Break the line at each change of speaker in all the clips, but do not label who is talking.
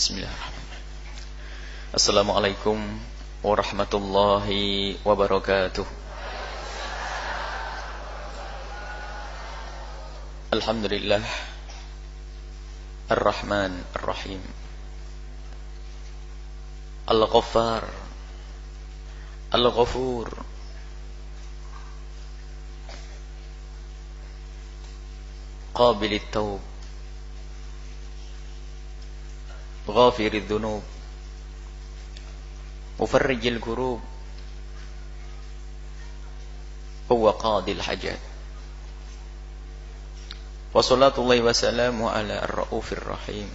Bismillahirrahmanirrahim. Assalamualaikum warahmatullahi wabarakatuh. Alhamdulillah Ar-Rahman Ar-Rahim Al-Ghaffar Al-Ghafur Qabilit Tawb Ghafiril Dhunub Mufarrijil Kurub Huwa Qadil Hajat. Wa salatullahi wa salamu ala ar-ra'ufir rahim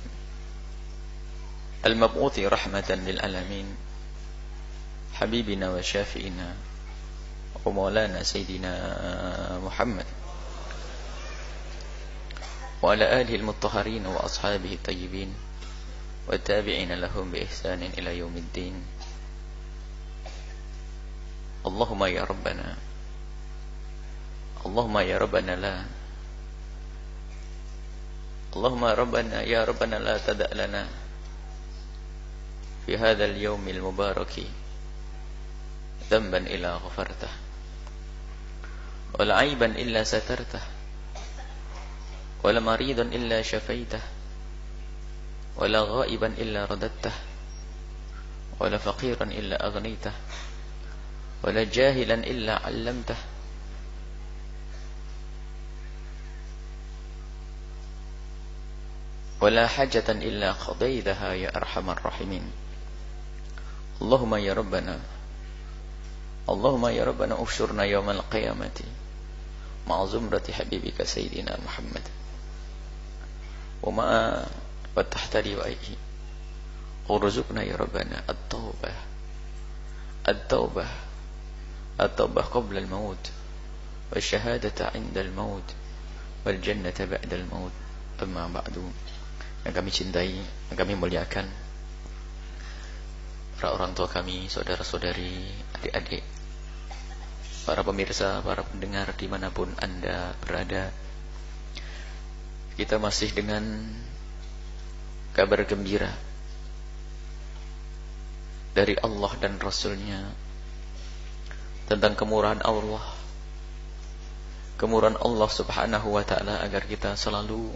al-mab'uthi rahmatan lil alamin habibina wa syafi'ina wa maulana sayyidina Muhammad wa ala alihi al-mutahharin wa ashabihi tayyibin wa tabi'ina lahum bi ihsanin ila yaumiddin. Allahumma ya rabbana la Allahumma rabbana ya rabbana la tada' lana fi hadzal yaumil mubaraki dhanban illa ghafartah wala aiban illa satartah wala maridan illa syafaitah wala ghaiban illa radattah wala faqiran illa aghnitah wala jahilan illa 'allamtah wala hajatan illa qadaitaha ya arhamar rahimin. Allahumma ya rabbana ushurna yawmal qiyamati ma'a zumrati habibika sayyidina Muhammad wa ma'a wa tahta liwa'ihi urzuqna ya rabbana at-taubah qabla al-maut wa syahadata 'inda al-maut wal jannata ba'da al-maut. Amma ba'du. Yang kami cintai, yang kami muliakan, para orang tua kami, saudara-saudari, adik-adik, para pemirsa, para pendengar dimanapun Anda berada, kita masih dengan kabar gembira dari Allah dan Rasulnya tentang kemurahan Allah subhanahu wa ta'ala, agar kita selalu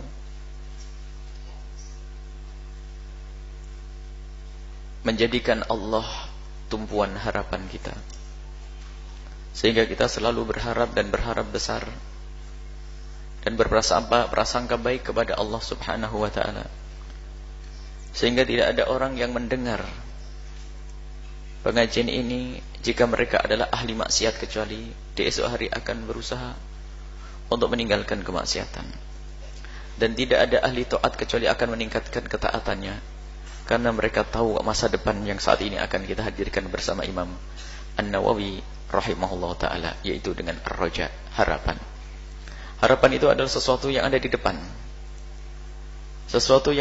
menjadikan Allah tumpuan harapan kita, sehingga kita selalu berharap besar dan berprasangka baik kepada Allah subhanahu wa ta'ala, sehingga tidak ada orang yang mendengar pengajian ini jika mereka adalah ahli maksiat, kecuali di esok hari akan berusaha untuk meninggalkan kemaksiatan, dan tidak ada ahli taat kecuali akan meningkatkan ketaatannya, karena mereka tahu masa depan yang saat ini akan kita hadirkan bersama Imam An-Nawawi rahimahullah ta'ala, yaitu dengan ar-raja, harapan. Harapan itu adalah sesuatu yang ada di depan, sesuatu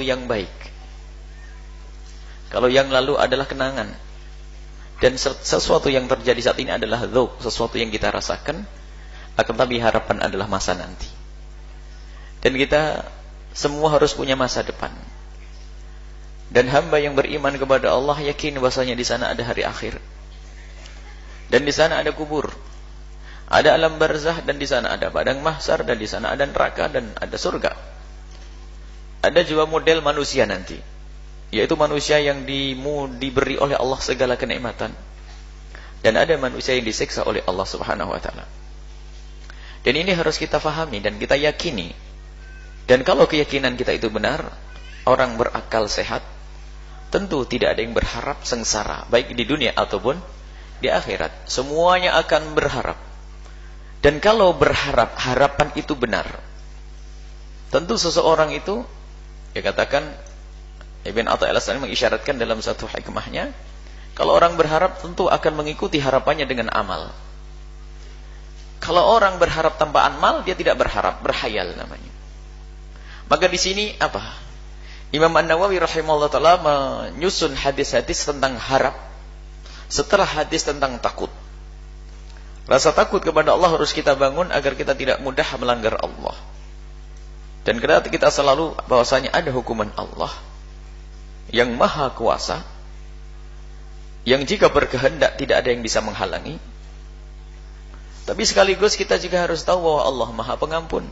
yang baik. Kalau yang lalu adalah kenangan, dan sesuatu yang terjadi saat ini adalah dzauq, sesuatu yang kita rasakan, akan tapi harapan adalah masa nanti. Dan kita semua harus punya masa depan. Dan hamba yang beriman kepada Allah yakin bahwasanya di sana ada hari akhir. Dan di sana ada kubur. Ada alam barzah, dan di sana ada padang mahsyar, dan di sana ada neraka, dan ada surga. Ada juga model manusia nanti, yaitu manusia yang diberi oleh Allah segala kenikmatan. Dan ada manusia yang disiksa oleh Allah subhanahu wa ta'ala. Dan ini harus kita fahami dan kita yakini. Dan kalau keyakinan kita itu benar, orang berakal sehat, tentu tidak ada yang berharap sengsara, baik di dunia ataupun di akhirat. Semuanya akan berharap. Dan kalau berharap, harapan itu benar, tentu seseorang itu, dia katakan, Ibn Atha'illah As-Sani mengisyaratkan dalam satu hikmahnya, kalau orang berharap tentu akan mengikuti harapannya dengan amal. Kalau orang berharap tanpa amal, dia tidak berharap, berhayal namanya. Maka di sini apa? Imam An-Nawawi rahimahullah ta'ala menyusun hadis-hadis tentang harap setelah hadis tentang takut. Rasa takut kepada Allah harus kita bangun agar kita tidak mudah melanggar Allah. Dan kita selalu bahwasanya ada hukuman Allah. yang maha kuasa, yang jika berkehendak tidak ada yang bisa menghalangi. Tapi sekaligus kita juga harus tahu bahwa Allah maha pengampun,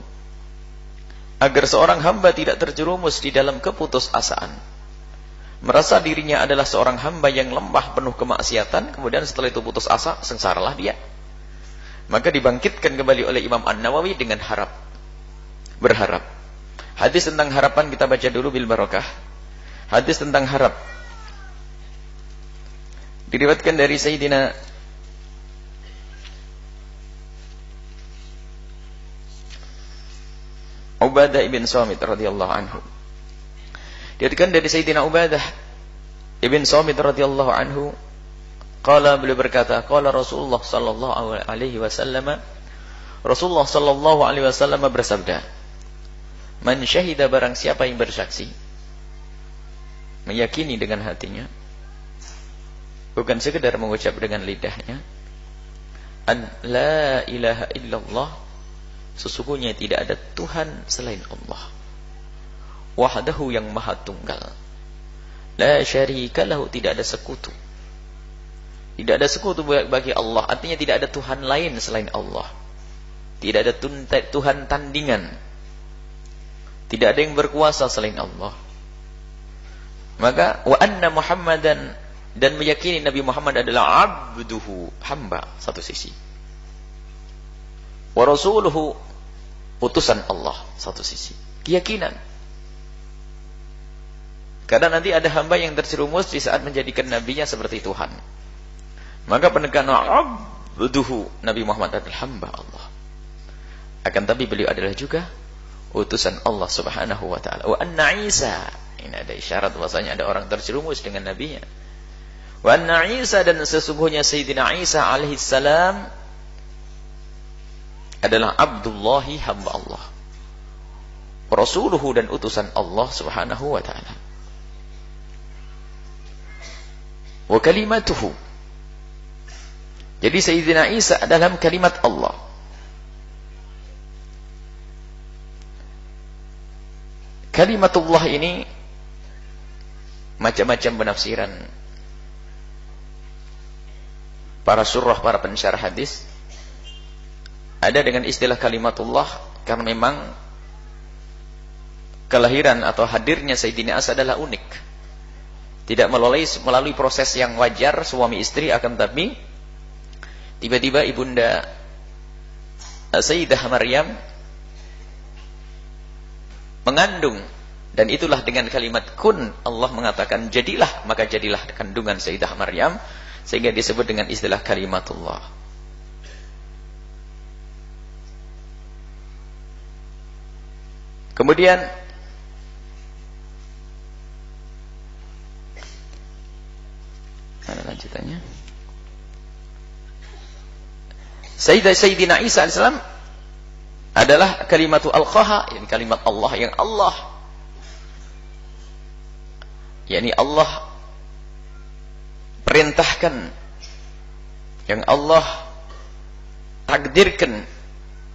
agar seorang hamba tidak terjerumus di dalam keputusasaan, merasa dirinya adalah seorang hamba yang lemah penuh kemaksiatan, kemudian setelah itu putus asa, sengsaralah dia. Maka dibangkitkan kembali oleh Imam An-Nawawi dengan berharap. Hadis tentang harapan kita baca dulu bil barakah. Hadis tentang harap diriwayatkan dari Sayyidina Ubadah ibn Samit radhiyallahu anhu. Diriwayatkan dari Sayyidina Ubadah ibn Samit radhiyallahu anhu, beliau berkata, qala Rasulullah sallallahu alaihi wasallam, Rasulullah sallallahu alaihi wasallam bersabda, man syahida, barang siapa yang bersaksi, meyakini dengan hatinya, bukan sekedar mengucap dengan lidahnya, an la ilaha illallah, sesungguhnya tidak ada Tuhan selain Allah, wahdahu, yang maha tunggal, la syarika lahu, tidak ada sekutu. Tidak ada sekutu bagi Allah, artinya tidak ada Tuhan lain selain Allah. Tidak ada Tuhan tandingan. Tidak ada yang berkuasa selain Allah. Maka wa anna Muhammadan, dan meyakini Nabi Muhammad adalah abduhu, hamba satu sisi, wa rasuluhu, utusan Allah satu sisi, keyakinan. Karena nanti ada hamba yang terjerumus di saat menjadikan nabinya seperti Tuhan. Maka penekanan abduhu, Nabi Muhammad adalah hamba Allah. Akan tapi beliau adalah juga utusan Allah Subhanahu wa taala. Wa anna Isa, ini ada isyarat bahwasanya ada orang terjerumus dengan nabinya. Wa anna Isa, dan sesungguhnya Sayyidina Isa alaihi salam adalah Abdullahi, hamba Allah, Rasuluhu, dan utusan Allah Subhanahu wa taala. Wa kalimatuhu, jadi Sayyidina Isa adalah kalimat Allah. Kalimatullah ini macam-macam penafsiran para surah, para pensyarah hadis. Ada dengan istilah kalimatullah karena memang kelahiran atau hadirnya Sayyidina Isa adalah unik. Tidak melalui proses yang wajar suami istri, akan tapi tiba-tiba ibunda Sayyidah Maryam mengandung, dan itulah dengan kalimat kun Allah mengatakan jadilah, maka jadilah kandungan Sayyidah Maryam, sehingga disebut dengan istilah kalimatullah. Kemudian mana lanjutannya? Sayyidina Isa AS adalah kalimatul alqaha, yakni kalimat Allah yang Allah, yakni Allah perintahkan, yang Allah takdirkan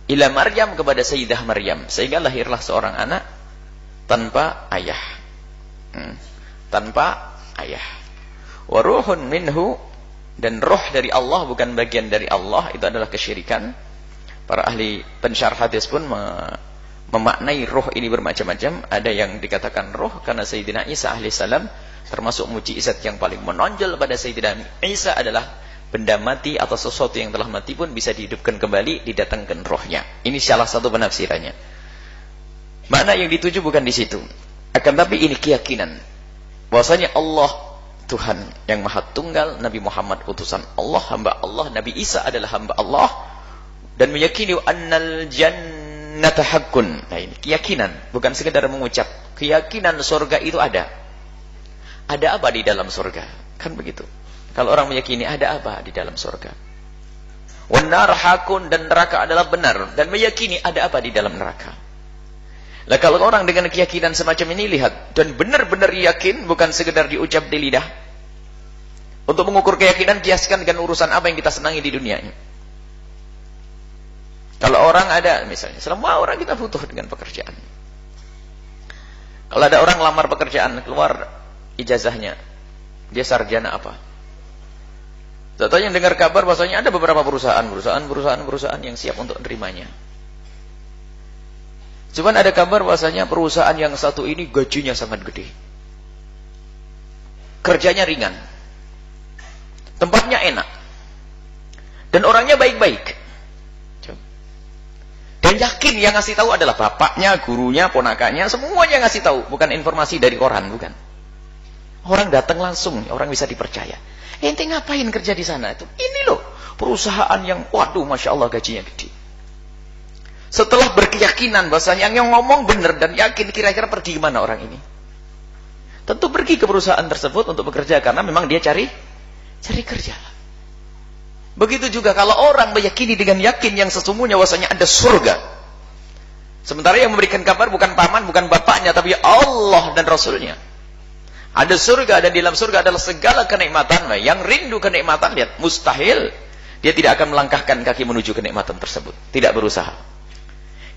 ila Maryam, kepada Sayyidah Maryam, sehingga lahirlah seorang anak tanpa ayah. Tanpa ayah. Wa ruhun minhu, dan roh dari Allah, bukan bagian dari Allah, itu adalah kesyirikan. Para ahli pensyarah hadis pun memaknai roh ini bermacam-macam. Ada yang dikatakan roh karena Sayyidina Isa alaihissalam termasuk mukjizat yang paling menonjol pada Sayyidina Isa adalah benda mati atau sesuatu yang telah mati pun bisa dihidupkan kembali, didatangkan rohnya. Ini salah satu penafsirannya. Makna yang dituju bukan di situ. Akan tapi ini keyakinan bahwasanya Allah Tuhan yang maha tunggal, Nabi Muhammad utusan Allah, hamba Allah, Nabi Isa adalah hamba Allah, dan meyakini annal jannata haqqun. Nah ini keyakinan, bukan sekedar mengucap. Keyakinan surga itu ada. Ada apa di dalam surga? Kan begitu. Kalau orang meyakini ada apa di dalam surga. Wan nar haqqun, dan neraka adalah benar, dan meyakini ada apa di dalam neraka. Lah kalau orang dengan keyakinan semacam ini, lihat, dan benar-benar yakin, bukan sekedar diucap di lidah. Untuk mengukur keyakinan, kiaskan dengan urusan apa yang kita senangi di dunia ini. Kalau orang ada, misalnya, semua orang kita butuh dengan pekerjaan. Kalau ada orang lamar pekerjaan, keluar ijazahnya? Dia sarjana apa? Contohnya dengar kabar bahwasanya ada beberapa perusahaan yang siap untuk menerimanya. Cuman ada kabar bahwasanya perusahaan yang satu ini gajinya sangat gede. Kerjanya ringan. Tempatnya enak. Dan orangnya baik-baik. Dan yakin yang ngasih tahu adalah bapaknya, gurunya, ponakannya, semuanya ngasih tahu, bukan informasi dari koran, bukan. Orang datang langsung, orang bisa dipercaya. Ente ngapain kerja di sana? Itu ini loh, perusahaan yang waduh, masya Allah gajinya gede. Setelah berkeyakinan bahasanya yang ngomong benar dan yakin, kira-kira pergi kemana orang ini? Tentu pergi ke perusahaan tersebut untuk bekerja karena memang dia cari kerja. Begitu juga kalau orang meyakini dengan yakin yang sesungguhnya bahwasanya ada surga. Sementara yang memberikan kabar bukan paman, bukan bapaknya, tapi Allah dan Rasulnya. Ada surga, dan di dalam surga adalah segala kenikmatan. Yang rindu kenikmatan, lihat, mustahil dia tidak akan melangkahkan kaki menuju kenikmatan tersebut. Tidak berusaha.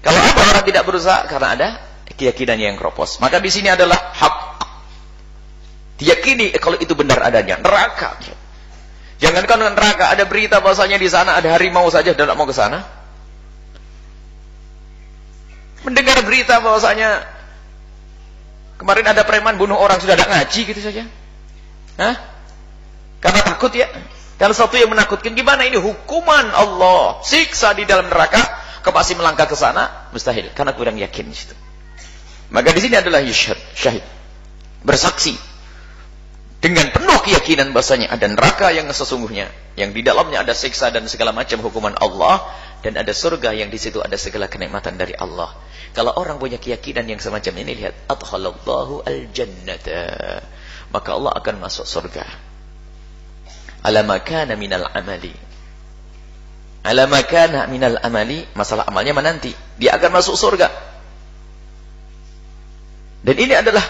Kalau ada orang tidak berusaha, karena ada keyakinannya yang kropos. Maka di sini adalah hak. Diyakini kalau itu benar adanya. Neraka. Jangankan neraka, ada berita bahwasanya di sana ada harimau saja dan tidak mau ke sana. Mendengar berita bahwasanya kemarin ada preman bunuh orang, sudah ada ngaji gitu saja. Hah? Karena takut ya. Kalau sesuatu yang menakutkan, gimana ini hukuman Allah, siksa di dalam neraka, kau masih melangkah ke sana? Mustahil, karena kurang yakin di situ. Maka di sini adalah syahid, bersaksi dengan penuh keyakinan bahasanya ada neraka yang sesungguhnya, yang di dalamnya ada siksa dan segala macam hukuman Allah, dan ada surga yang di situ ada segala kenikmatan dari Allah. Kalau orang punya keyakinan yang semacam ini, lihat, adkhalallahu al-jannata, maka Allah akan masuk surga. Ala ma kana minal amali. Ala ma kana minal amali, masalah amalnya menanti, dia akan masuk surga. Dan ini adalah,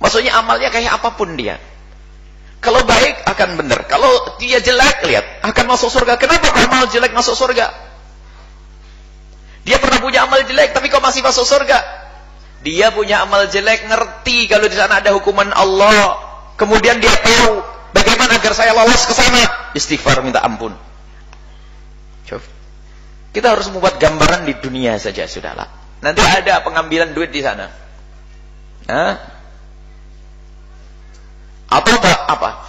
maksudnya amalnya kayak apapun dia. Kalau baik akan benar. Kalau dia jelek, lihat, akan masuk surga. Kenapa amal jelek masuk surga? Dia pernah punya amal jelek, tapi kok masih masuk surga? Dia punya amal jelek, ngerti kalau di sana ada hukuman Allah. Kemudian dia tahu bagaimana agar saya lolos ke sana. Istighfar, minta ampun. Coba. Kita harus membuat gambaran di dunia saja, sudahlah. Nanti ada pengambilan duit di sana. Hah? Atau apa?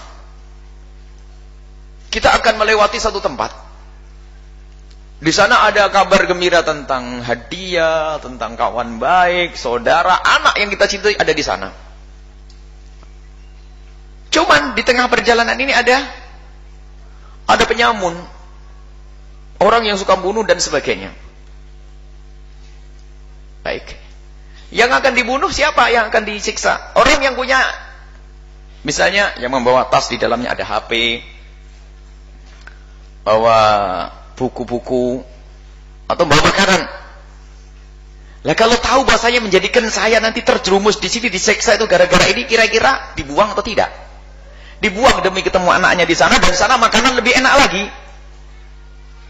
Kita akan melewati satu tempat. Di sana ada kabar gembira tentang hadiah, tentang kawan baik, saudara, anak yang kita cintai ada di sana. Cuman di tengah perjalanan ini ada penyamun, orang yang suka bunuh dan sebagainya. Baik. Yang akan dibunuh siapa? Yang akan disiksa? Orang yang punya, misalnya yang membawa tas di dalamnya ada HP, bawa buku-buku, atau bawa makanan. Lah kalau tahu bahasanya menjadikan saya nanti terjerumus di sini disiksa itu gara-gara ini, kira-kira dibuang atau tidak? Dibuang demi ketemu anaknya di sana, dan sana makanan lebih enak lagi.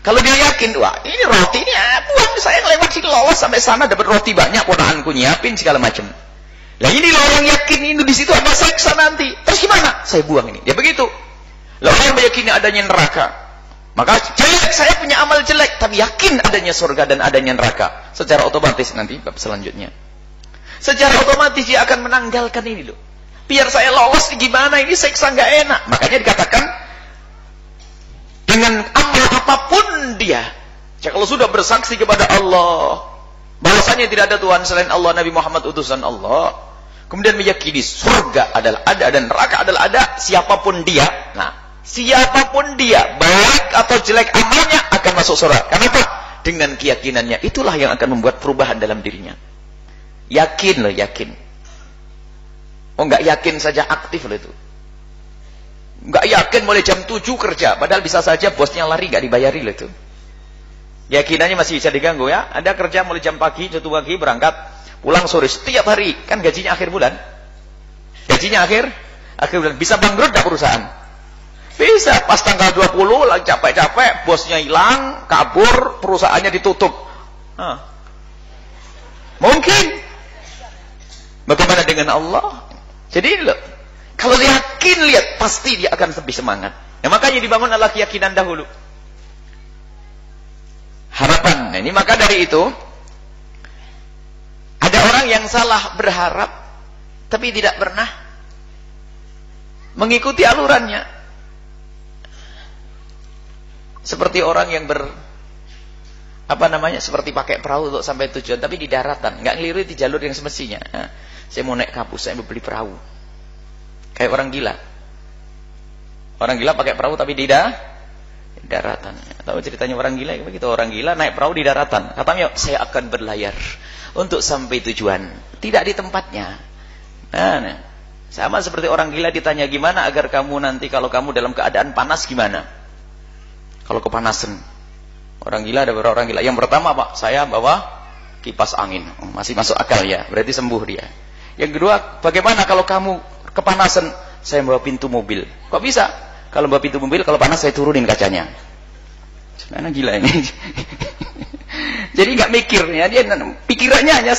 Kalau dia yakin, wah ini roti ini buang, saya ngelewat sini lolos sampai sana dapat roti banyak, ponakanku nyiapin segala macam. Lah ini loh orang yakin ini di situ ada siksa nanti. Terus gimana? Saya buang ini. Ya begitu. Lah orang meyakini adanya neraka. Maka jelek, saya punya amal jelek, tapi yakin adanya surga dan adanya neraka. Secara otomatis nanti bab selanjutnya. Secara otomatis dia akan menanggalkan ini loh. Biar saya lolos gimana ini siksa nggak enak. Makanya dikatakan dengan amal apapun dia, kalau sudah bersaksi kepada Allah, bahwasanya tidak ada Tuhan selain Allah, Nabi Muhammad utusan Allah, kemudian meyakini surga adalah ada dan neraka adalah ada, siapapun dia, nah siapapun dia, baik atau jelek amalnya akan masuk surga. Kenapa? Dengan keyakinannya, itulah yang akan membuat perubahan dalam dirinya. Yakin loh, yakin. Oh nggak yakin saja aktif loh itu. Nggak yakin mulai jam 7 kerja, padahal bisa saja bosnya lari nggak dibayari loh itu. Yakinannya masih bisa diganggu ya. Ada kerja mulai jam pagi, 1 pagi berangkat, pulang sore setiap hari, kan gajinya akhir bulan. Gajinya akhir bulan, bisa bangkrut nggak perusahaan? Bisa. Pas tanggal 20 lagi capek-capek, bosnya hilang, kabur, perusahaannya ditutup. Mungkin. Bagaimana dengan Allah? Jadi loh, kalau yakin, lihat, pasti dia akan lebih semangat. Nah, makanya dibangun adalah keyakinan dahulu. Harapan. Nah, ini maka dari itu, ada orang yang salah berharap, tapi tidak pernah mengikuti alurannya. Seperti orang yang seperti pakai perahu untuk sampai tujuan, tapi di daratan, nggak ngeliruti di jalur yang semestinya. Nah, saya mau naik kapus, saya mau beli perahu. Kayak orang gila. Orang gila pakai perahu tapi di daratan. Tahu ceritanya orang gila begitu? Orang gila naik perahu di daratan. Katanya, saya akan berlayar untuk sampai tujuan, tidak di tempatnya. Nah, sama seperti orang gila ditanya, gimana agar kamu nanti kalau kamu dalam keadaan panas gimana? Kalau kepanasan. Orang gila, ada beberapa orang gila. Yang pertama, Pak, saya bawa kipas angin. Oh, masih masuk akal ya, berarti sembuh dia. Yang kedua, bagaimana kalau kamu kepanasan? Saya bawa pintu mobil. Kok bisa? Kalau bawa pintu mobil, kalau panas saya turunin kacanya. Sebenarnya gila ini. Jadi nggak mikir ya, dia pikirannya hanya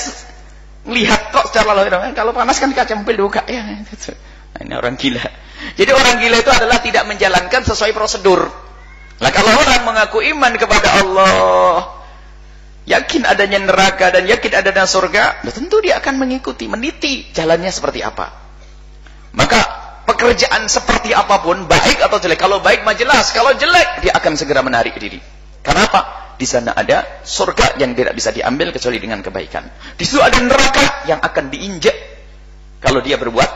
melihat kok secara langsung. Kalau panas kan kaca mobil dibuka ya. Nah, ini orang gila. Jadi orang gila itu adalah tidak menjalankan sesuai prosedur. Nah, kalau orang mengaku iman kepada Allah, yakin adanya neraka dan yakin adanya surga, tentu dia akan mengikuti, meniti jalannya seperti apa. Maka pekerjaan seperti apapun, baik atau jelek, kalau baik mah jelas, kalau jelek dia akan segera menarik diri. Karena apa? Di sana ada surga yang tidak bisa diambil kecuali dengan kebaikan. Di situ ada neraka yang akan diinjak kalau dia berbuat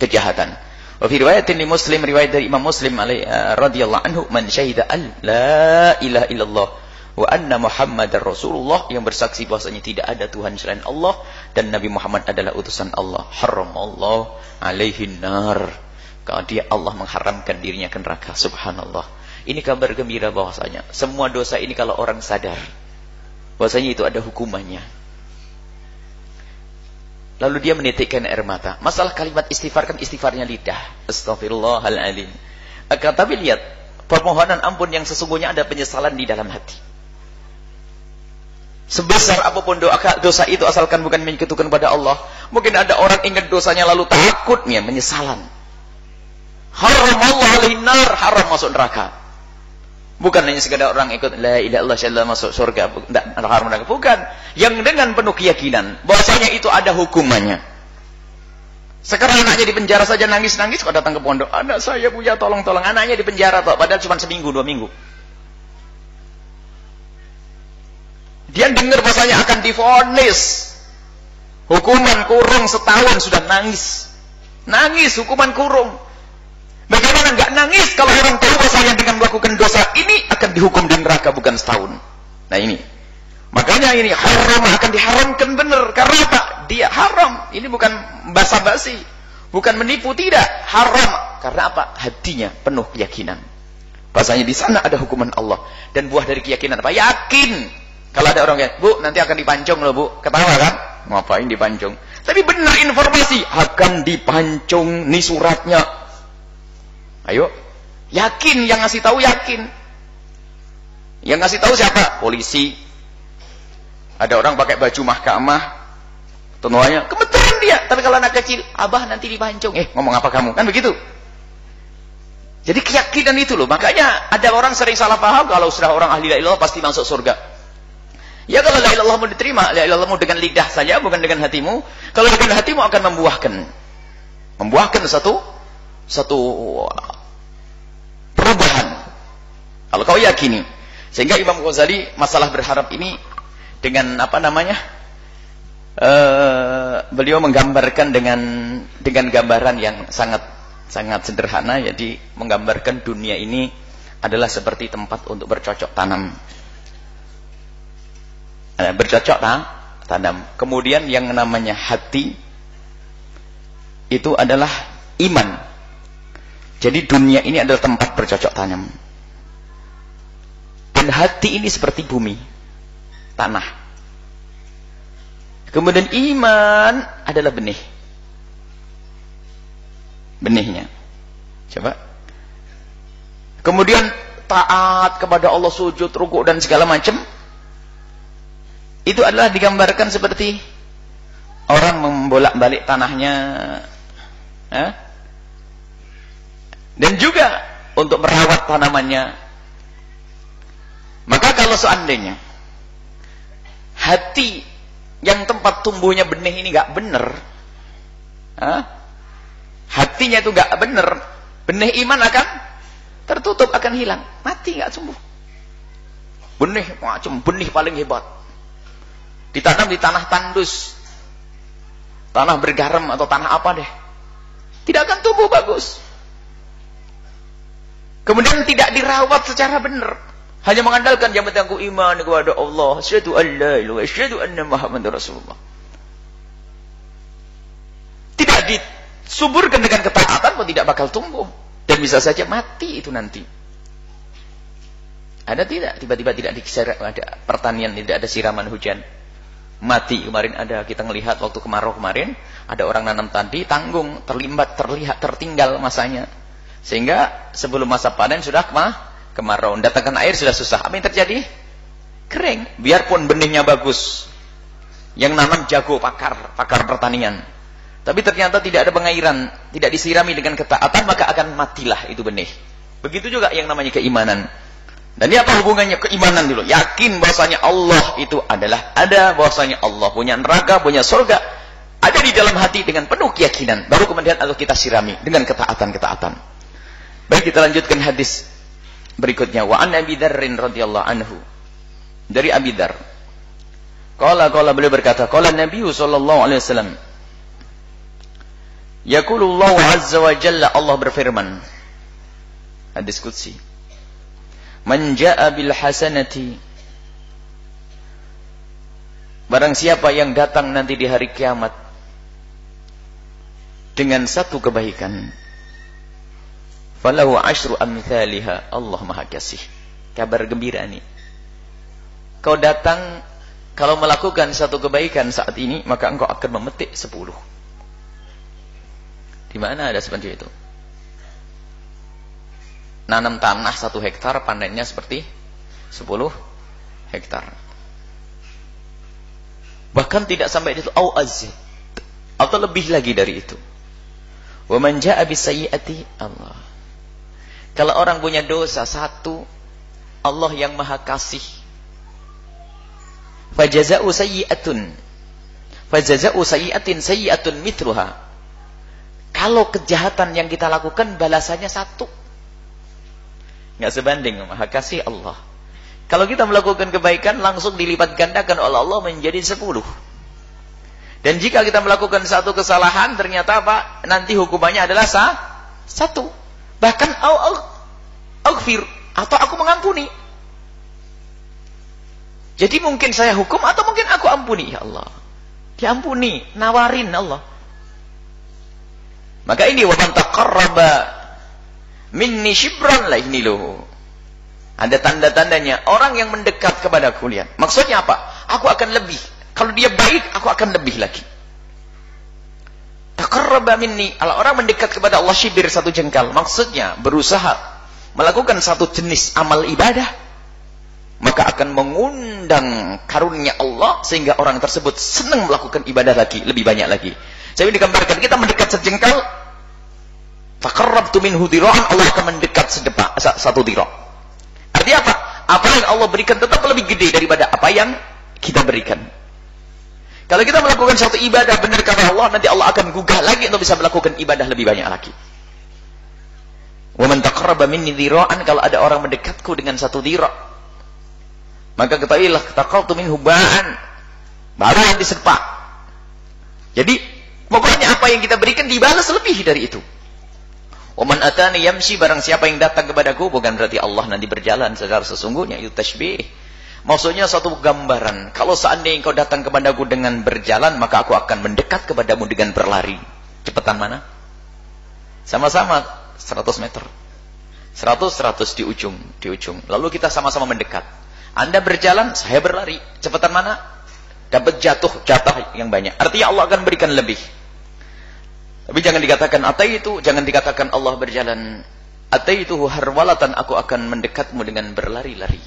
kejahatan. Wa fi riwayatin li Muslim, riwayat dari Imam Muslim radhiyallahu anhu, man syahida an la ilaha illallah wa anna Muhammadar Rasulullah, yang bersaksi bahwasanya tidak ada Tuhan selain Allah dan Nabi Muhammad adalah utusan Allah, haramallahu alaihi nar, kalau dia Allah mengharamkan dirinya ke neraka. Subhanallah. Ini kabar gembira bahwasanya semua dosa ini kalau orang sadar bahwasanya itu ada hukumannya, lalu dia menitikkan air mata. Masalah kalimat istighfar kan istighfarnya lidah, astaghfirullahaladzim. Tapi lihat, permohonan ampun yang sesungguhnya ada penyesalan di dalam hati. Sebesar apapun dosa itu, asalkan bukan menyekutukan pada Allah. Mungkin ada orang ingat dosanya lalu takutnya menyesalan. Haramallahu alaihin nar, haram masuk neraka. Bukan hanya sekadar orang ikut la ilaha illallah masuk surga, haram neraka. Bukan, yang dengan penuh keyakinan bahwasanya itu ada hukumannya. Sekarang anaknya di penjara saja nangis-nangis kok datang ke pondok. Anak saya punya tolong anaknya di penjara toh, padahal cuma seminggu 2 minggu. Dia dengar bahasanya akan divonis hukuman kurung setahun, sudah nangis. Nangis hukuman kurung. Bagaimana enggak nangis kalau orang tahu bahasanya dengan melakukan dosa ini akan dihukum di neraka bukan setahun. Nah ini. Makanya ini haram, akan diharamkan benar. Karena apa? Dia haram. Ini bukan basa-basi, bukan menipu, tidak. Haram. Karena apa? Hatinya penuh keyakinan bahasanya di sana ada hukuman Allah. Dan buah dari keyakinan apa? Yakin. Kalau ada orang yang, Bu, nanti akan dipancung loh, Bu. Ketawa kan? Ngapain dipancung? Tapi benar informasi, akan dipancung, nih suratnya. Ayo. Yakin, yang ngasih tahu yakin. Yang ngasih tahu siapa? Polisi. Ada orang pakai baju mahkamah. Tenuanya, kebetulan dia. Tapi kalau anak kecil, Abah nanti dipancung. Ngomong apa kamu? Kan begitu. Jadi keyakinan itu loh. Makanya ada orang sering salah paham kalau sudah orang ahli la ilaha illallah pasti masuk surga. Ya kalau la ilaha illallah mau diterima, la ilaha illallah dengan lidah saja, bukan dengan hatimu. Kalau dengan hatimu akan membuahkan satu perubahan. Kalau kau yakini. Sehingga Imam Ghazali masalah berharap ini dengan beliau menggambarkan dengan gambaran yang sangat sederhana. Jadi menggambarkan dunia ini adalah seperti tempat untuk bercocok tanam. Bercocok tanam. Kemudian yang namanya hati itu adalah iman. Jadi dunia ini adalah tempat bercocok tanam. Dan hati ini seperti bumi, tanah. Kemudian iman adalah benih. Benihnya. Coba. Kemudian taat kepada Allah, sujud, rukuk dan segala macam. Itu adalah digambarkan seperti orang membolak-balik tanahnya, dan juga untuk merawat tanamannya. Maka kalau seandainya hati yang tempat tumbuhnya benih ini nggak benar, hatinya itu nggak benar, benih iman akan tertutup, akan hilang, mati, nggak tumbuh. Benih macam benih paling hebat ditanam di tanah tandus, tanah bergaram atau tanah apa deh, tidak akan tumbuh bagus. Kemudian tidak dirawat secara benar, hanya mengandalkan yang penting aku iman kepada Allah, asyhadu an la ilaha illallah, asyhadu anna Muhammadar Rasulullah. Tidak disuburkan dengan ketaatan pun tidak bakal tumbuh, dan bisa saja mati itu nanti. Ada tidak tiba-tiba tidak ada pertanian, tidak ada siraman hujan, mati. Kemarin ada, kita melihat waktu kemarau kemarin, ada orang nanam tadi, tanggung, terlibat, terlihat, tertinggal masanya, sehingga sebelum masa panen sudah kemarau, datangkan air sudah susah. Apa yang terjadi? Kering. Biarpun benihnya bagus, yang nanam jago, pakar pertanian, tapi ternyata tidak ada pengairan, tidak disirami dengan ketaatan, maka akan matilah itu benih. Begitu juga yang namanya keimanan. Dan ini apa hubungannya keimanan dulu? Yakin bahwasanya Allah itu adalah ada, bahwasanya Allah punya neraka, punya surga, ada di dalam hati dengan penuh keyakinan. Baru kemudian Allah kita sirami dengan ketaatan-ketaatan. Baik, kita lanjutkan hadis berikutnya. Wa an Abi Dzarrin radhiyallahu anhu. Dari Abi Dzar. Qala beliau berkata, qala Nabi sallallahu alaihi wasallam. Yaqulullahu azza wa jalla, Allah berfirman. Hadis qudsi. Man jaa bil hasanati, barang siapa yang datang nanti di hari kiamat dengan satu kebaikan, falahu asyru amthaliha. Allah Maha Kasih. Kabar gembira nih. Kau datang, kalau melakukan satu kebaikan saat ini, maka engkau akan memetik 10. Di mana ada seperti itu? Nanam tanah 1 hektar, panennya seperti 10 hektar. Bahkan tidak sampai itu, au azid, atau lebih lagi dari itu. Wa man jaa bisayyi'ati, Allah. Kalau orang punya dosa 1, Allah yang Maha Kasih. Fajaza'u sayyi'atun, fajaza'u sayyi'atin sayyi'atun mithluha. Kalau kejahatan yang kita lakukan balasannya 1. Nggak sebanding, Maha Kasih Allah. Kalau kita melakukan kebaikan, langsung dilipat gandakan oleh Allah menjadi 10. Dan jika kita melakukan satu kesalahan, ternyata apa? Nanti hukumannya adalah 1. Bahkan aghfir, atau aku mengampuni. Jadi mungkin saya hukum atau mungkin aku ampuni. Ya Allah, diampuni, nawarin Allah. Maka ini wa man taqarraba minni shibran, lah ini loh. Ada tanda-tandanya orang yang mendekat kepada kuliah. Maksudnya apa? Aku akan lebih. Kalau dia baik, aku akan lebih lagi. Taqarraba minni, kalau orang mendekat kepada Allah shibir 1 jengkal, maksudnya berusaha melakukan satu jenis amal ibadah, maka akan mengundang karunia Allah sehingga orang tersebut senang melakukan ibadah lagi, lebih banyak lagi. Saya ingin digambarkan, kita mendekat sejengkal, faqarrabtu minhu dhira'an, Allah akan mendekat 1 dhira'. Artinya apa? Apa yang Allah berikan tetap lebih gede daripada apa yang kita berikan. Kalau kita melakukan satu ibadah benar karena Allah, nanti Allah akan gugah lagi untuk bisa melakukan ibadah lebih banyak lagi. Wa man taqarraba minni dhira'an, kalau ada orang mendekatku dengan 1 dhira', maka ketahuilah taqarrabtu minhu ba'an, baru yang disepak. Jadi pokoknya apa yang kita berikan dibalas lebih dari itu. Waman atani yamshi, barang siapa yang datang kepadaku, bukan berarti Allah nanti berjalan secara sesungguhnya, itu tasbih. Maksudnya satu gambaran. Kalau seandainya engkau datang kepadaku dengan berjalan, maka aku akan mendekat kepadamu dengan berlari. Cepetan mana? Sama-sama 100 meter. 100 di ujung. Lalu kita sama-sama mendekat. Anda berjalan, saya berlari. Cepetan mana? Dapat jatuh yang banyak. Artinya Allah akan berikan lebih. Tapi jangan dikatakan ataitu, jangan dikatakan Allah berjalan. Ataituhu harwalatan, aku akan mendekatmu dengan berlari-lari.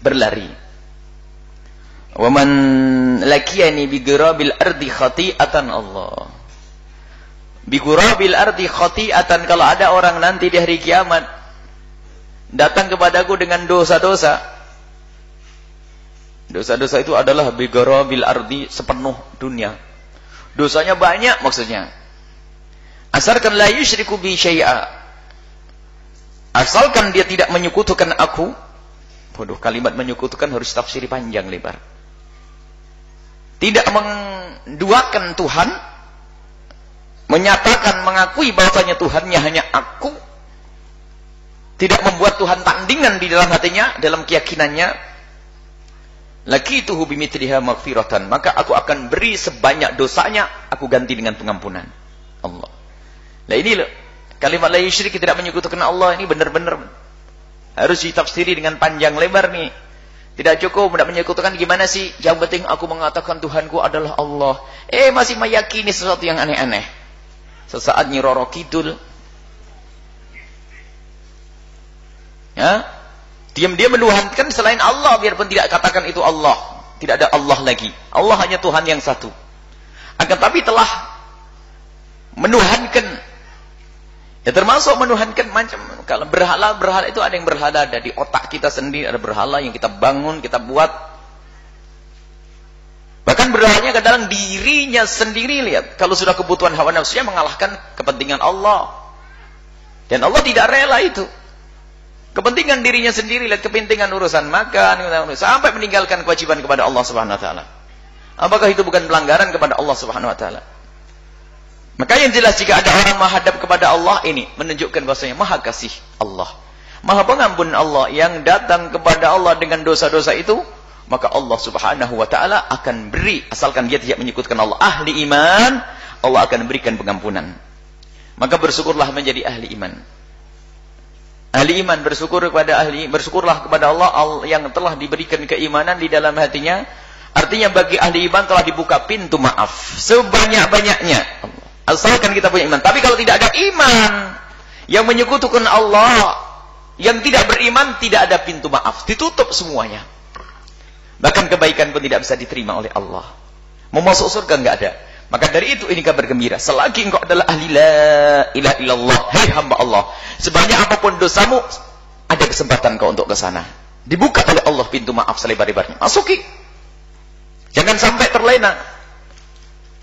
Berlari. Wa man lakiyani bi ghurabil ardi khati'atan Allah. Bi ghurabil ardi khati'atan, kalau ada orang nanti di hari kiamat datang kepadaku dengan dosa-dosa. Dosa-dosa itu adalah bi ghurabil ardi, sepenuh dunia. Dosanya banyak maksudnya. Asalkan la yusyriku bi syai'a. Asalkan dia tidak menyekutukan aku. Waduh, kalimat menyekutukan harus tafsiri panjang lebar. Tidak menduakan Tuhan, menyatakan, mengakui bahwasanya Tuhannya hanya aku, tidak membuat Tuhan tandingan di dalam hatinya, dalam keyakinannya, laqituhu bimithliha maghfiratan, maka aku akan beri sebanyak dosanya, aku ganti dengan pengampunan Allah. Nah ini loh, kalimat la yusyrik, tidak menyekutukan Allah, ini benar-benar harus ditafsiri dengan panjang lebar nih. Tidak cukup tidak menyekutukan, gimana sih? Yang penting aku mengatakan Tuhanku adalah Allah. Masih meyakini sesuatu yang aneh-aneh. Sesaat Nyi Roro Kidul, ya, diam-diam menuhankan selain Allah, biarpun tidak katakan itu Allah. Tidak ada Allah lagi. Allah hanya Tuhan yang satu. Akan tapi telah menuhankan. Ya termasuk menuhankan macam, kalau berhala itu ada yang berhala ada di otak kita sendiri, ada berhala yang kita bangun, kita buat. Bahkan berhalanya ke dalam dirinya sendiri, lihat. Kalau sudah kebutuhan hawa nafsunya mengalahkan kepentingan Allah. Dan Allah tidak rela itu. Kepentingan dirinya sendiri, lihat, kepentingan urusan makan, sampai meninggalkan kewajiban kepada Allah Subhanahu wa taala. Apakah itu bukan pelanggaran kepada Allah Subhanahu wa taala? Maka yang jelas, jika ada orang menghadap kepada Allah, ini menunjukkan bahwasanya maha kasih Allah, maha pengampun Allah, yang datang kepada Allah dengan dosa-dosa itu, maka Allah Subhanahu wa taala akan beri, asalkan dia tidak menyekutukan Allah, ahli iman, Allah akan berikan pengampunan. Maka bersyukurlah menjadi ahli iman. Ahli iman, bersyukurlah kepada Allah yang telah diberikan keimanan di dalam hatinya. Artinya bagi ahli iman telah dibuka pintu maaf sebanyak-banyaknya. Asalkan kita punya iman. Tapi kalau tidak ada iman, yang menyekutukan Allah, yang tidak beriman, tidak ada pintu maaf. Ditutup semuanya. Bahkan kebaikan pun tidak bisa diterima oleh Allah. Mau masuk surga enggak ada. Maka dari itu ini kabar gembira. Selagi engkau adalah ahli la ilaha illallah, hai hamba Allah, sebanyak apapun dosamu, ada kesempatan kau untuk ke sana. Dibuka oleh Allah pintu maaf selebar-lebarnya. Masuki. Jangan sampai terlena.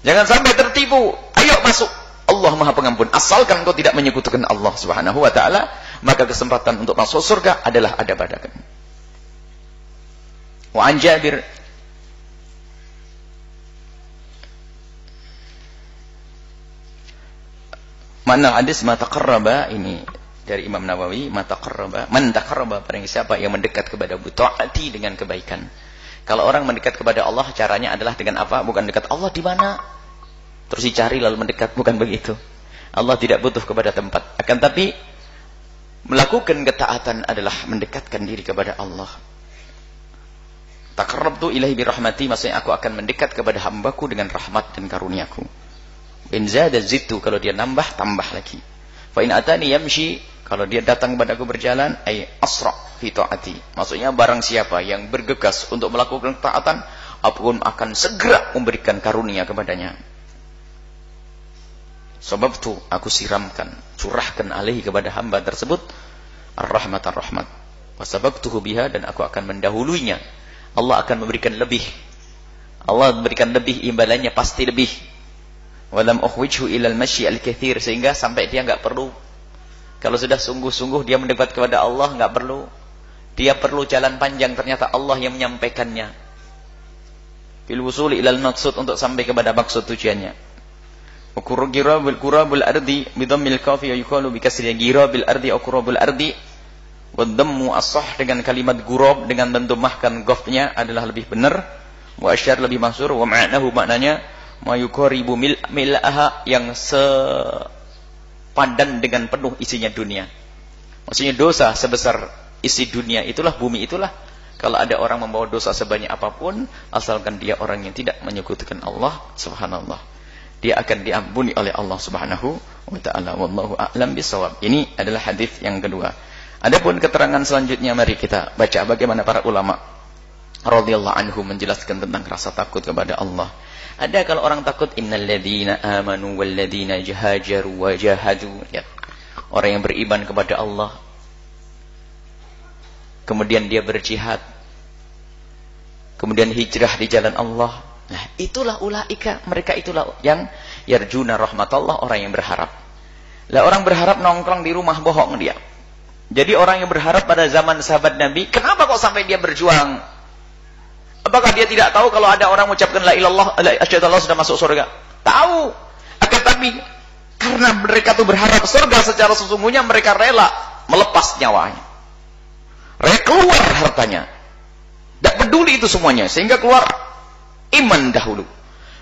Jangan sampai tertipu. Ayo masuk. Allah Maha Pengampun. Asalkan kau tidak menyekutukan Allah Subhanahu wa taala, maka kesempatan untuk masuk surga adalah ada padamu. Wa an Jabir mana hadis ma taqarraba, ini dari Imam Nawawi, ma taqarraba, man taqarraba, barang siapa yang mendekat kepada taati dengan kebaikan. Kalau orang mendekat kepada Allah, caranya adalah dengan apa? Bukan dekat Allah di mana, terus dicari lalu mendekat, bukan begitu. Allah tidak butuh kepada tempat. Akan tapi melakukan ketaatan adalah mendekatkan diri kepada Allah. Taqarrabtu ilaihi bi rahmati, maksudnya aku akan mendekat kepada hambaku dengan rahmat dan karuniaku. In zada zidtu, kalau dia nambah, tambah lagi. Fa in atani yamshi, kalau dia datang kepadaku berjalan, ay asra fi taati. Maksudnya barang siapa yang bergegas untuk melakukan ketaatan, aku akan segera memberikan karunia kepadanya. Sebab itu aku siramkan, curahkan alaihi kepada hamba tersebut ar-rahmat ar-rahmat. Wa sabaqtuhu biha, dan aku akan mendahuluinya. Allah akan memberikan lebih. Allah memberikan lebih, imbalannya pasti lebih. Wa lam ukhwijhu ila al-masyi al-katsir, sehingga sampai dia enggak perlu, kalau sudah sungguh-sungguh dia mendekat kepada Allah, enggak perlu dia perlu jalan panjang, ternyata Allah yang menyampaikannya. Fil wusuli ila al-maqsud, untuk sampai kepada maksud tujuannya. Qurabul ardi bidammil kafi yuqalu bi kasri ghirabil ardi, qurabul ardi wa dhammu as-sah, dengan kalimat gurab dengan mendomahkan qafnya adalah lebih benar, wa asyar lebih masyhur, wa ma'nahu, maknanya ma yuqaribu mil'aha, yang sepadan dengan penuh isinya dunia. Maksudnya dosa sebesar isi dunia itulah, bumi itulah. Kalau ada orang membawa dosa sebanyak apapun, asalkan dia orang yang tidak menyekutukan Allah, subhanallah, dia akan diampuni oleh Allah Subhanahu wa taala. Wallahu a'lam bishawab. Ini adalah hadis yang kedua. Adapun keterangan selanjutnya, mari kita baca bagaimana para ulama radhiyallahu anhu menjelaskan tentang rasa takut kepada Allah. Ada kalau orang takut, innal ladzina amanu wal ladzina hajaru wa jahadu. Ya. Orang yang beriman kepada Allah, kemudian dia berjihad, kemudian hijrah di jalan Allah. Nah, itulah ulaika, mereka itulah yang yarjuna rahmatullah, orang yang berharap. Lah orang berharap nongkrong di rumah, bohong dia. Jadi orang yang berharap pada zaman sahabat Nabi, kenapa kok sampai dia berjuang? Apakah dia tidak tahu kalau ada orang mengucapkan la ilallah, asyhadu an la sudah masuk surga? Tahu. Akan tapi karena mereka tuh berharap surga secara sesungguhnya, mereka rela melepas nyawanya. Rela keluar hartanya. Tidak peduli itu semuanya, sehingga keluar iman dahulu.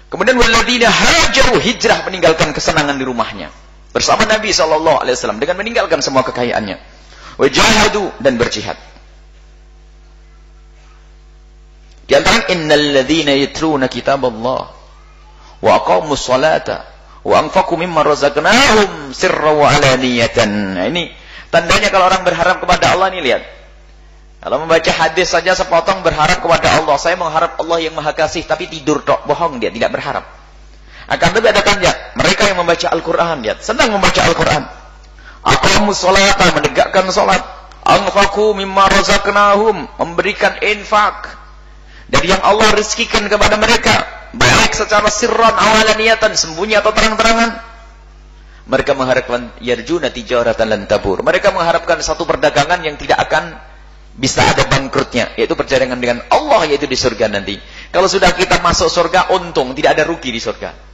Kemudian walladzina hajaru, hijrah, meninggalkan kesenangan di rumahnya bersama Nabi SAW dengan meninggalkan semua kekayaannya. Wajahadu, dan berjihad. Di antara innal ladzina yatluna kitaballah wa aqamus salata wa anfaqu mimma razaqnahum sirran wa alaniyatan. Nah, ini tandanya kalau orang berharap kepada Allah, nih lihat. Kalau membaca hadis saja sepotong berharap kepada Allah. Saya mengharap Allah yang Maha Kasih, tapi tidur tok, bohong dia, tidak berharap. Akan tetapi ada tanda, mereka yang membaca Al-Qur'an, lihat, senang membaca Al-Qur'an. Aqamus salata, menegakkan salat. Anfaqu mimma razaqnahum, memberikan infak dari yang Allah rezekikan kepada mereka, baik secara sirran awalaniyatan, sembunyi atau terang-terangan. Mereka mengharapkan yarjuna tijaratan lan tabur. Mereka mengharapkan satu perdagangan yang tidak akan bisa ada bangkrutnya, yaitu perdagangan dengan Allah, yaitu di surga nanti. Kalau sudah kita masuk surga, untung, tidak ada rugi di surga.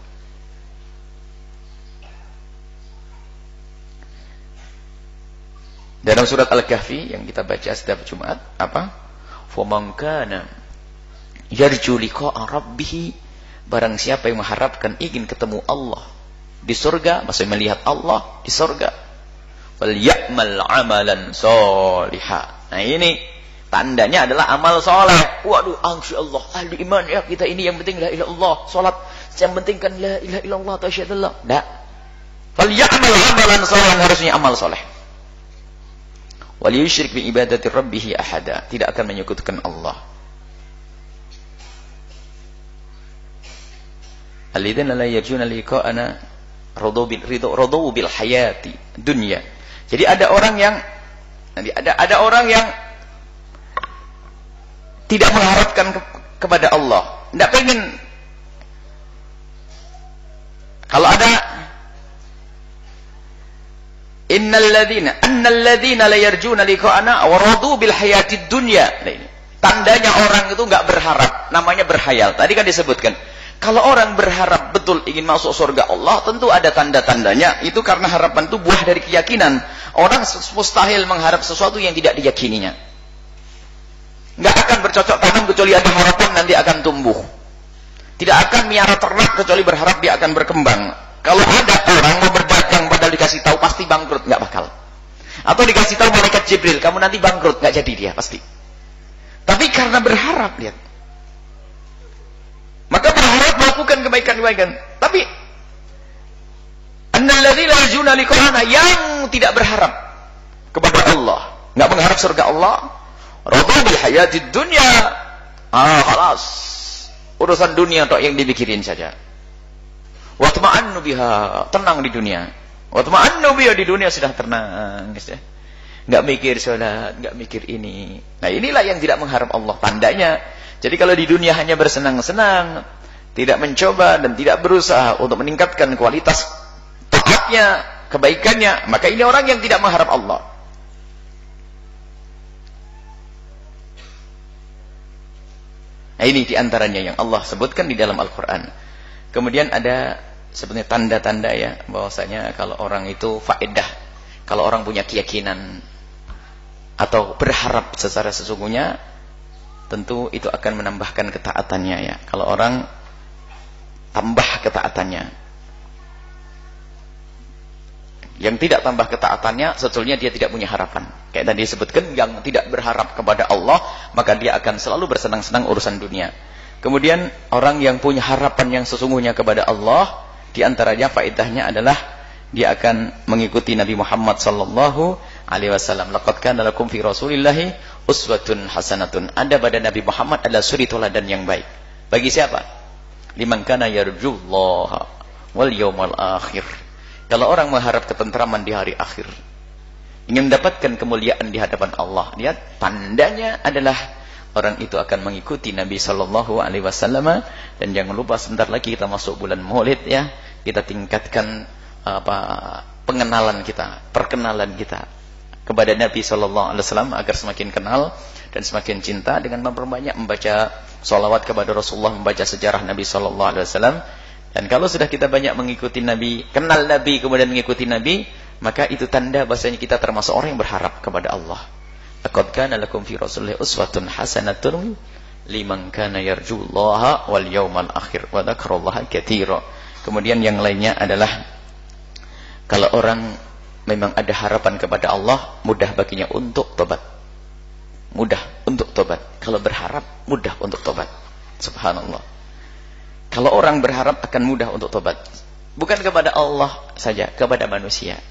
Dalam surat Al-Kahfi yang kita baca setiap Jumat, apa? Faman kana yarju liqa'a rabbih, barang siapa yang mengharapkan ingin ketemu Allah di surga, maksudnya melihat Allah di surga, fal ya'mal 'amalan shalihan. Nah, ini tandanya adalah amal soleh. Waduh, insyaallah ahli iman ya kita ini, yang penting la ilaha illallah, salat yang penting kan la ilaha illallah tasyhadallah. Enggak. Fal ya'mal 'amalan shalihan, harusnya amal soleh. Wal yusyrik bi ibadati rabbih ahada, tidak akan menyekutukan Allah. Alladzina la yarjuna liqa'ana radu bil hayati dunya. Jadi ada orang yang ada orang yang tidak mengharapkan kepada Allah, tidak pengen. Kalau ada annal ladzina la yarjuna liqa'ana wa radu bil hayati dunya. Tandanya orang itu enggak berharap, namanya berhayal. Tadi kan disebutkan, kalau orang berharap betul ingin masuk surga Allah, tentu ada tanda-tandanya. Itu karena harapan itu buah dari keyakinan. Orang mustahil mengharap sesuatu yang tidak diyakininya. Nggak akan bercocok tanam kecuali ada harapan nanti akan tumbuh. Tidak akan miara ternak kecuali berharap dia akan berkembang. Kalau ada orang mau berdagang padahal dikasih tahu pasti bangkrut, nggak bakal. Atau dikasih tahu malaikat Jibril, kamu nanti bangkrut, nggak jadi dia pasti. Tapi karena berharap, lihat. Maka berharap melakukan kebaikan-kebaikan. Tapi annalladzina yarjuna liqa'ana, yang tidak berharap kepada Allah, enggak mengharap surga Allah, radu bil hayatid dunya. Khalas. Urusan dunia tok yang dipikirin saja. Wa tama'annu biha, tenang di dunia. Wa tama'annu biha, di dunia sudah tenang, ya. Enggak mikir salat, enggak mikir ini. Nah, inilah yang tidak mengharap Allah tandanya. Jadi kalau di dunia hanya bersenang-senang, tidak mencoba dan tidak berusaha untuk meningkatkan kualitas taatnya, kebaikannya, maka ini orang yang tidak mengharap Allah. Nah, ini diantaranya yang Allah sebutkan di dalam Al-Quran. Kemudian ada sebenarnya tanda-tanda ya, bahwasanya kalau orang itu faedah, kalau orang punya keyakinan atau berharap secara sesungguhnya, tentu itu akan menambahkan ketaatannya ya. Kalau orang tambah ketaatannya, yang tidak tambah ketaatannya, sebetulnya dia tidak punya harapan. Kayak tadi disebutkan, yang tidak berharap kepada Allah, maka dia akan selalu bersenang-senang urusan dunia. Kemudian orang yang punya harapan yang sesungguhnya kepada Allah, di antaranya faedahnya adalah dia akan mengikuti Nabi Muhammad sallallahu alaihi wasallam. Laqad kana lakum fi Rasulillahi uswatun hasanatun. Ada pada Nabi Muhammad adalah suri teladan yang baik. Bagi siapa? Liman kana yarjullaha wal yawmal akhir. Kalau orang mengharap ketentraman di hari akhir, ingin mendapatkan kemuliaan di hadapan Allah, lihat tandanya adalah orang itu akan mengikuti Nabi sallallahu alaihi wasallam. Dan jangan lupa sebentar lagi kita masuk bulan Maulid ya. Kita tingkatkan pengenalan kita, perkenalan kita kepada Nabi sallallahu alaihi wasallam agar semakin kenal dan semakin cinta dengan memperbanyak membaca sholawat kepada Rasulullah, membaca sejarah Nabi sallallahu alaihi wasallam. Dan kalau sudah kita banyak mengikuti Nabi, kenal Nabi kemudian mengikuti Nabi, maka itu tanda bahasanya kita termasuk orang yang berharap kepada Allah. Laqad kana lakum fi Rasulillahi uswatun hasanatun liman kana yarjullaha wal yawmal akhir wa dzakarallaha katsira. Kemudian yang lainnya adalah kalau orang memang ada harapan kepada Allah, mudah baginya untuk tobat. Mudah untuk tobat. Kalau berharap, mudah untuk tobat. Subhanallah. Kalau orang berharap akan mudah untuk tobat. Bukan kepada Allah saja, kepada manusia.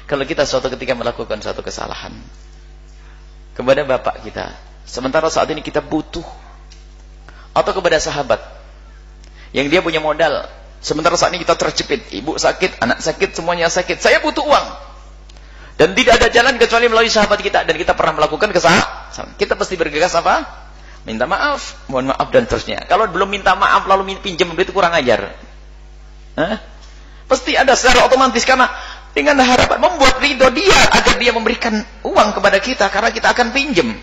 Kalau kita suatu ketika melakukan suatu kesalahan kepada bapak kita, sementara saat ini kita butuh, atau kepada sahabat yang dia punya modal, sementara saat ini kita terjepit, ibu sakit, anak sakit, semuanya sakit, saya butuh uang, dan tidak ada jalan kecuali melalui sahabat kita, dan kita pernah melakukan kesalahan, kita pasti bergegas apa? Minta maaf, mohon maaf, dan terusnya. Kalau belum minta maaf lalu pinjam duit, kurang ajar. Pasti ada secara otomatis, karena dengan harapan membuat ridho dia agar dia memberikan uang kepada kita karena kita akan pinjam.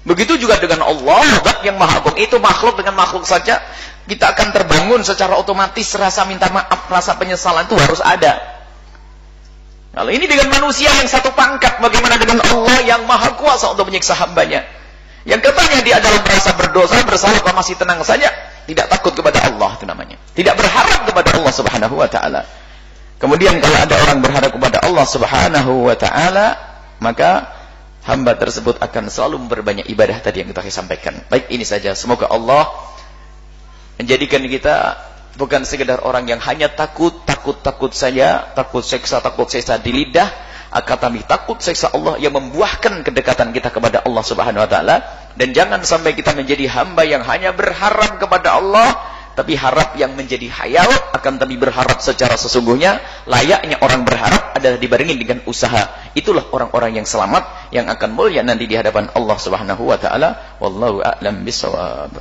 Begitu juga dengan Allah, Zat yang Maha Agung. Itu makhluk dengan makhluk saja kita akan terbangun secara otomatis rasa minta maaf, rasa penyesalan itu harus ada. Kalau ini dengan manusia yang satu pangkat, bagaimana dengan Allah yang Maha Kuasa untuk menyiksa hambanya, yang katanya dia adalah merasa berdosa, bersalah, masih tenang saja, tidak takut kepada Allah, itu namanya tidak berharap kepada Allah Subhanahu wa ta'ala. Kemudian kalau ada orang berharap kepada Allah Subhanahu wa ta'ala, maka hamba tersebut akan selalu memperbanyak ibadah tadi yang kita sampaikan. Baik, ini saja. Semoga Allah menjadikan kita bukan sekedar orang yang hanya takut saja, takut seksa di lidah, akan tapi takut seksa Allah yang membuahkan kedekatan kita kepada Allah Subhanahu wa ta'ala. Dan jangan sampai kita menjadi hamba yang hanya berharap kepada Allah, tapi harap yang menjadi hayal, akan tapi berharap secara sesungguhnya. Layaknya orang berharap adalah dibarengi dengan usaha. Itulah orang-orang yang selamat, yang akan mulia nanti di hadapan Allah Subhanahu wa ta'ala. Wallahu a'lam bishawab.